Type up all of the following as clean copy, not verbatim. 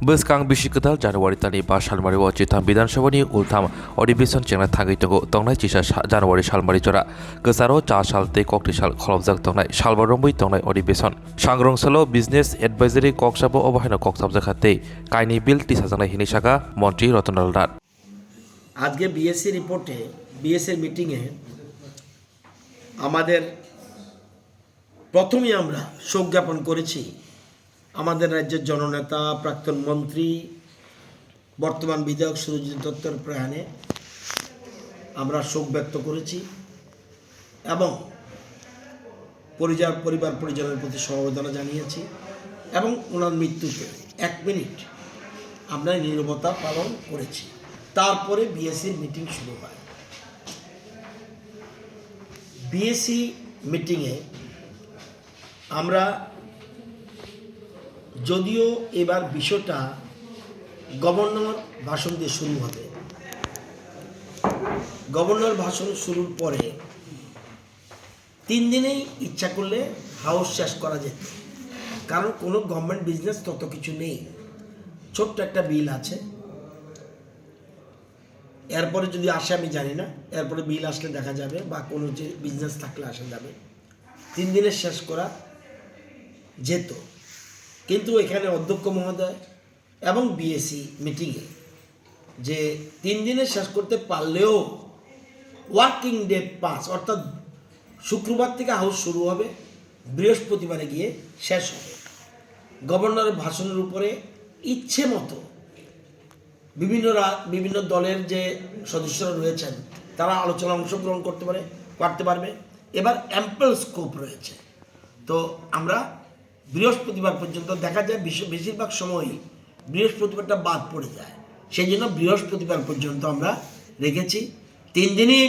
Beskang bisikadal Januari tani ba Salmari o Chitam Bidan Shavani Ultam Odibison Chena Tangito Tongnai Chisha Januari Salmari Jora Gasaro Cha Salte Kokti Shal Kolobzak Tongnai Salbarombi Tongnai Odibison Shangrong Salo Business Advisory Koksabo Obahana Koksabjakate Kaini Bill Tisazana Hinishaga Monty Rotonal Dat আজকে BSc রিপোর্টে বিএসসির মিটিংয়ে আমাদের প্রথমেই আমরা শোক জ্ঞাপন করেছি আমাদের রাজ্যের জননেতা প্রাক্তন মন্ত্রী বর্তমান বিধায়ক সুরজিৎ দত্তের প্রয়াণে আমরা শোক ব্যক্ত করেছি এবং পরিবার পরিজনের প্রতি সমবেদনা জানিয়েছি এবং ওনার মৃত্যুতে 1 মিনিট আমরা নীরবতা পালন করেছি। তারপরে বিএসসির মিটিং শুরু হয়। বিএসসি মিটিংয়ে আমরা যদিও এবার বিষয়টা গভর্নর ভাষণ দিয়ে শুরু হবে, গভর্নর ভাষণ শুরুর পরে 3 দিনেই ইচ্ছা করলে হাউস শেষ করা যেত, কারণ কোনো গভর্নমেন্ট বিজনেস তত কিছু নেই। ছোট্ট একটা বিল আছে, এরপরে যদি আসে আমি জানি না, এরপরে বিল আসলে দেখা যাবে বা কোনো যে বিজনেস থাকলে আসা যাবে। 3 দিনে শেষ করা যেত, কিন্তু এখানে অধ্যক্ষ মহোদয় এবং বিএসসি মিটিংয়ে যে 3 দিনে শেষ করতে পারলেও ওয়ার্কিং ডে 5 অর্থাৎ শুক্রবার থেকে হাউস শুরু হবে, বৃহস্পতিবারে গিয়ে শেষ হবে। গভর্নরের ভাষণের উপরে ইচ্ছে মতো বিভিন্ন দলের যে সদস্যরা রয়েছেন তারা আলোচনা অংশগ্রহণ করতে পারবে। এবার অ্যাম্পল স্কোপ রয়েছে, তো আমরা বৃহস্পতিবার পর্যন্ত দেখা যায় বেশিরভাগ সময়ই বৃহস্পতিবারটা বাদ পড়ে যায়, সেই জন্য বৃহস্পতিবার পর্যন্ত আমরা রেখেছি। 3 দিনই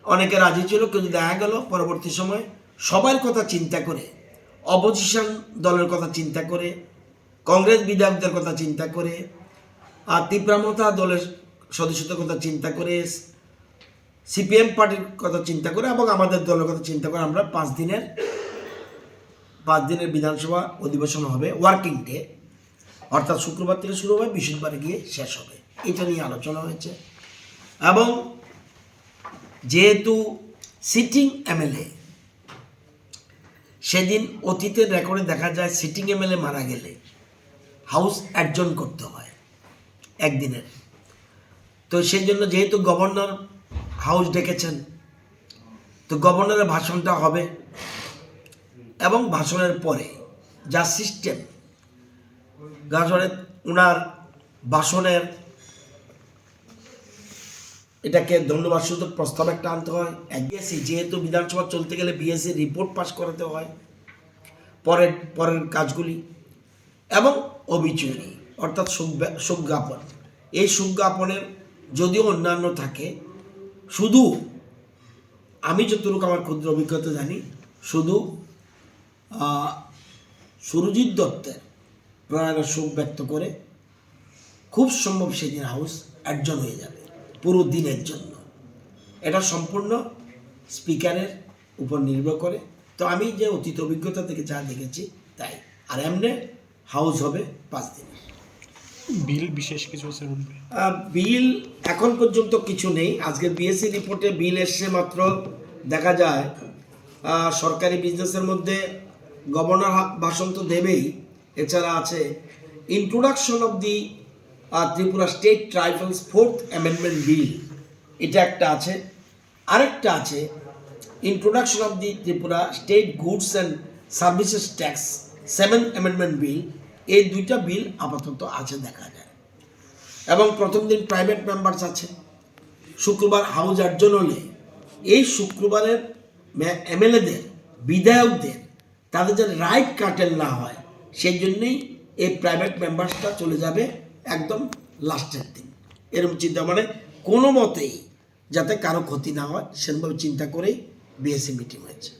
অনেকে রাজি ছিল, কিন্তু দেখা গেল পরবর্তী সময় সবার কথা চিন্তা করে, অপোজিশন দলের কথা চিন্তা করে, কংগ্রেস বিধায়কদের কথা চিন্তা করে, আর তীব্রামতা দলের সদস্যদের কথা চিন্তা করে, সিপিএম পার্টির কথা চিন্তা করে এবং আমাদের দলের কথা চিন্তা করে আমরা 5 দিনের বিধানসভা অধিবেশন হবে ওয়ার্কিং ডে, অর্থাৎ শুক্রবার থেকে শুরু হবে, বৃহস্পতিবারে গিয়ে শেষ হবে। এটা নিয়ে আলোচনা হয়েছে এবং যেহেতু সিটিং এমএলএ, সেদিন অতীতের রেকর্ডে দেখা যায় সিটিং এমএলএ মারা গেলে হাউস অ্যাডজন করতে হয় একদিনের, তো সেই জন্য যেহেতু গভর্নর হাউস ডেকেছেন, তো গভর্নরের ভাষণটা হবে এবং ভাষণের পরে যা সিস্টেম, ওনার ভাষণের এটাকে ধন্যবাদ সূচক প্রস্তাব একটা আনতে হয়। বিএসসি যেহেতু বিধানসভা চলতে গেলে বিএসসি রিপোর্ট পাস করাতে হয়, পরের কাজগুলি এবং অবিচুরি অর্থাৎ শোক জ্ঞাপন। এই শোক জ্ঞাপনের যদিও অন্যান্য থাকে, শুধু আমি যতটুকু আমার ক্ষুদ্র অভিজ্ঞতা জানি, শুধু সুরজিৎ দত্তের প্রয়াণের শোক ব্যক্ত করে খুব সম্ভব সেদিন হাউস অ্যাডজন হয়ে যাবে পুরো দিনের জন্য। এটা সম্পূর্ণ স্পিকারের উপর নির্ভর করে। তো আমি যে অতীত অভিজ্ঞতা থেকে যা দেখেছি তাই, আর এমনি হাউস হবে 5 দিন। বিল বিশেষ কিছু আছে? বিল এখন পর্যন্ত কিছু নেই। আজকে বিএসসি রিপোর্টে বিল এসছে মাত্র, দেখা যায় সরকারি বিজনেসের মধ্যে গভর্নর ভাষণ তো দেবেই, এছাড়া আছে introduction of the Tripura state tribals 4th amendment bill, এটা একটা আছে। আরেকটা আছে introduction of the Tripura state goods and services tax 7th amendment bill. এই 2টা বিল আপাতত আছে দেখা যায়। এবং প্রথম দিন প্রাইভেট মেম্বার্স আছে। শুক্রবার হাউস অ্যাডজন হলে এই শুক্রবারের এমএলএদের, বিধায়কদের তাদের যেন রাইট কাটেল না হয়, সেই জন্যেই এই প্রাইভেট মেম্বার্সটা চলে যাবে একদম লাস্টের দিন। এরকম চিন্তা, মানে কোনো মতেই যাতে কারো ক্ষতি না হয় সেরকমভাবে চিন্তা করেই বিএসসি মিটিং হয়েছে।